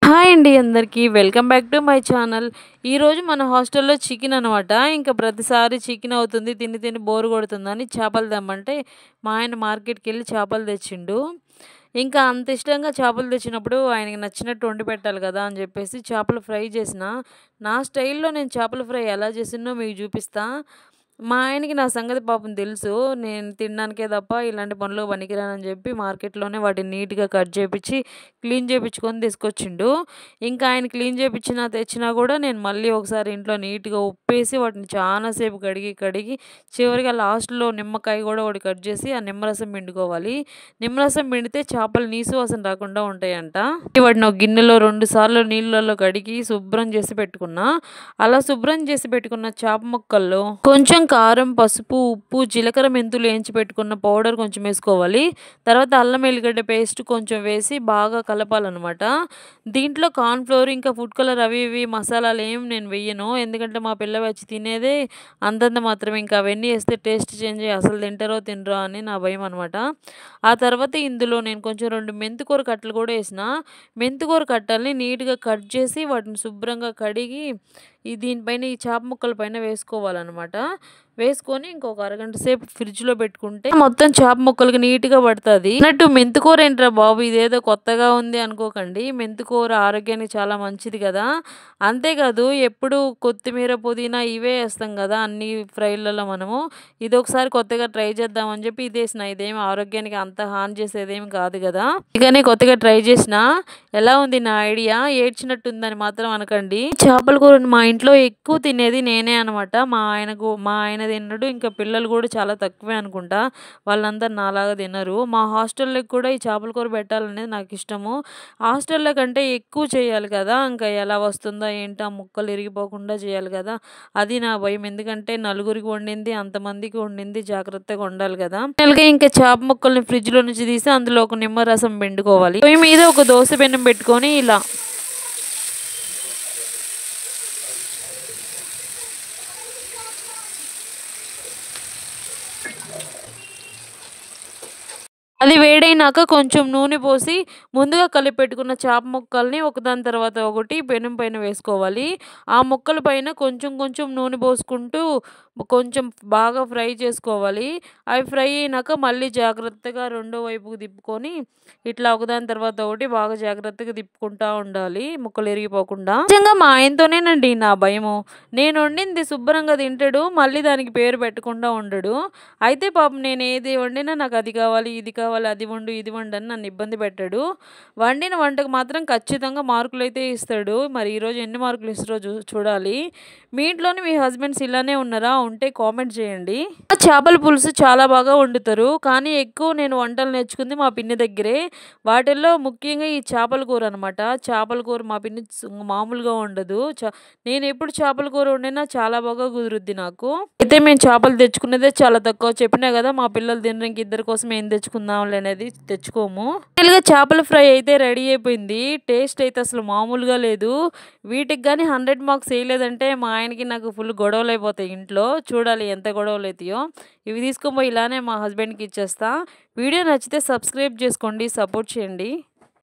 Hi అండి అందరికీ welcome back to my channel. ఈరోజు మన హాస్టల్లో చికెన్ అనమాట. ఇంకా ప్రతిసారి చికెన్ అవుతుంది తిని తిని బోర్ కొడుతుందని చేపలు తెమ్మంటే మా ఆయన మార్కెట్కి వెళ్ళి చేపలు తెచ్చిండు. ఇంకా అంత ఇష్టంగా చేపలు తెచ్చినప్పుడు ఆయనకి నచ్చినట్టు వండి పెట్టాలి కదా అని చెప్పేసి చేపలు ఫ్రై చేసిన. నా స్టైల్లో నేను చేపల ఫ్రై ఎలా చేసినో మీకు చూపిస్తా. మా ఆయనకి నా సంగతి పాపం తెలుసు. నేను తినడానికే తప్ప ఇలాంటి పనులకు పనికిరానని చెప్పి మార్కెట్లోనే వాటిని నీట్‌గా కట్ చేపిచ్చి, క్లీన్ చేపిచ్చుకొని తీసుకొచ్చిండు. ఇంకా ఆయన క్లీన్ చేపిచ్చినా, తెచ్చినా కూడా నేను మళ్ళీ ఒకసారి ఇంట్లో నీట్‌గా ఉప్పేసి వాటిని చాలా సేపు కడిగి చివరిగా లాస్ట్‌లో నిమ్మకాయ కూడా ఒకటి కట్ చేసి ఆ నిమ్మరసం పిండుకోవాలి. నిమ్మరసం పిండితే చేపలు నీసు వాసన రాకుండా ఉంటాయంట. వాటిని ఒక గిన్నెలో 2 సార్లు నీళ్ళలో కడిగి శుభ్రం చేసి పెట్టుకున్నా. అలా శుభ్రం చేసి పెట్టుకున్న చేప ముక్కల్లో కొంచెం కారం, పసుపు, ఉప్పు, జీలకర్ర, మెంతులు వేయించి పెట్టుకున్న పౌడర్ కొంచెం వేసుకోవాలి. తర్వాత అల్లం ఎల్లిగడ్డ పేస్ట్ కొంచెం వేసి బాగా కలపాలనమాట. దీంట్లో కార్న్‌ఫ్లోర్ ఇంకా ఫుడ్ కలర్ అవి ఇవి మసాలాలు ఏం నేను వెయ్యను. ఎందుకంటే మా పిల్ల వచ్చి తినేదే అంతంత మాత్రమే. ఇంకా అవన్నీ వేస్తే టేస్ట్ చేంజ్ అయ్యి అసలు తింటారో తినరో అని నా భయం అనమాట. ఆ తర్వాత ఇందులో నేను కొంచెం 2 మెంతికూర కట్టలు కూడా వేసిన. మెంతికూర కట్టల్ని నీట్‌గా కట్ చేసి వాటిని శుభ్రంగా కడిగి దీనిపైన ఈ చేప ముక్కల పైన వేసుకోవాలనమాట. వేసుకొని ఇంకొక అరగంట సేపు ఫ్రిడ్జ్‌లో పెట్టుకుంటే మొత్తం చేప ముక్కలకి నీట్‌గా పడతది. అన్నట్టు మెంతికూర ఏంట్రా బాబు ఇదేదో కొత్తగా ఉంది అనుకోకండి. మెంతికూర ఆరోగ్యానికి చాలా మంచిది కదా! అంతేకాదు ఎప్పుడు కొత్తిమీర, పుదీనా ఇవే ఏస్తాం కదా అన్ని ఫ్రైలలో మనము. ఇదొకసారి కొత్తగా ట్రై చేద్దామని చెప్పి ఇదేసిన. ఇదేమి ఆరోగ్యానికి అంత హాని చేసేదేమి కాదు కదా! అందుకని కొత్తగా ట్రై చేసిన. ఎలా ఉంది నా ఐడియా? ఏడ్చినట్టుందని మాత్రం అనకండి. చేపల కూరని మా ఇంట్లో ఎక్కువ తినేది నేనే అనమాట. మా ఆయన తినడు. ఇంకా పిల్లలు కూడా చాలా తక్కువే అనుకుంటా. వాళ్ళందరూ నాలాగా తినరు. మా హాస్టల్‌లోకి కూడా ఈ చేపల కూర పెట్టాలనేది నాకు ఇష్టము. హాస్టల్‌లో కంటే ఎక్కువ చేయాలి కదా! ఇంకా ఎలా వస్తుందో ఏంటో ఆ ముక్కలు ఇరిగిపోకుండా చేయాలి కదా! అది నా భయం. ఎందుకంటే నలుగురికి వండింది, అంతమందికి వండింది జాగ్రత్తగా వండాలి కదా! ఫైనల్‌గా ఇంకా చేప ముక్కల్ని ఫ్రిడ్జ్‌లో నుంచి తీసి అందులో ఒక నిమ్మరసం పిండుకోవాలి. పొయ్యి మీద ఒక దోస పెనం పెట్టుకొని ఇలా అది వేడైనాక కొంచెం నూనె పోసి ముందుగా కలిపి పెట్టుకున్న చేప ముక్కల్ని ఒకదాని తర్వాత ఒకటి పెనం పైన వేసుకోవాలి. ఆ ముక్కల పైన కొంచెం కొంచెం నూనె పోసుకుంటూ కొంచెం బాగా ఫ్రై చేసుకోవాలి. అవి ఫ్రై అయినాక మళ్ళీ జాగ్రత్తగా రెండో వైపుకు తిప్పుకొని ఇట్లా ఒకదాని తర్వాత ఒకటి బాగా జాగ్రత్తగా తిప్పుకుంటా ఉండాలి ముక్కలు ఇరిగిపోకుండా. నిజంగా మా ఆయనతోనేనండి నా భయము. నేను వండింది శుభ్రంగా తింటాడు. మళ్ళీ దానికి పేరు పెట్టకుండా ఉండడు. అయితే పాపం నేను ఏది వండినా నాకు అది కావాలి, ఇది కావాలి, అది వండు, ఇది వండు అని నన్ను ఇబ్బంది పెట్టాడు. వండిన వంటకు మాత్రం ఖచ్చితంగా మార్కులైతే ఇస్తాడు. మరి ఈరోజు ఎన్ని మార్కులు ఇస్తారో చూడాలి. మీ ఇంట్లోని మీ హస్బెండ్స్ ఇలానే ఉన్నారా? ఉంటే కామెంట్ చేయండి. చేపల పులుసు చాలా బాగా వండుతారు. కానీ ఎక్కువ నేను వంటలు నేర్చుకుంది మా పిన్ని దగ్గరే. వాటిల్లో ముఖ్యంగా ఈ చేపల కూర అనమాట. చేపల కూర మా పిన్ని మామూలుగా ఉండదు. నేను ఎప్పుడు చేపల కూర వండినా చాలా బాగా కుదురుద్ది నాకు. అయితే మేము చేపలు తెచ్చుకునేదే చాలా తక్కువ. చెప్పినా కదా మా పిల్లలు తినరు. ఇంక ఇద్దరి కోసం ఏం తెచ్చుకుందాంలే అనేది తెచ్చుకోము. ఫైనల్‌గా చేపల ఫ్రై అయితే రెడీ అయిపోయింది. టేస్ట్ అయితే అసలు మామూలుగా లేదు. వీటికి కానీ 100 మార్క్స్ వేయలేదంటే మా ఆయనకి నాకు ఫుల్ గొడవలు అయిపోతాయి ఇంట్లో. చూడాలి ఎంత గొడవలు అవుతాయో. ఇవి తీసుకొని పోయి ఇలానే మా హస్బెండ్‌కి ఇచ్చేస్తా. వీడియో నచ్చితే సబ్స్క్రైబ్ చేసుకోండి, సపోర్ట్ చేయండి.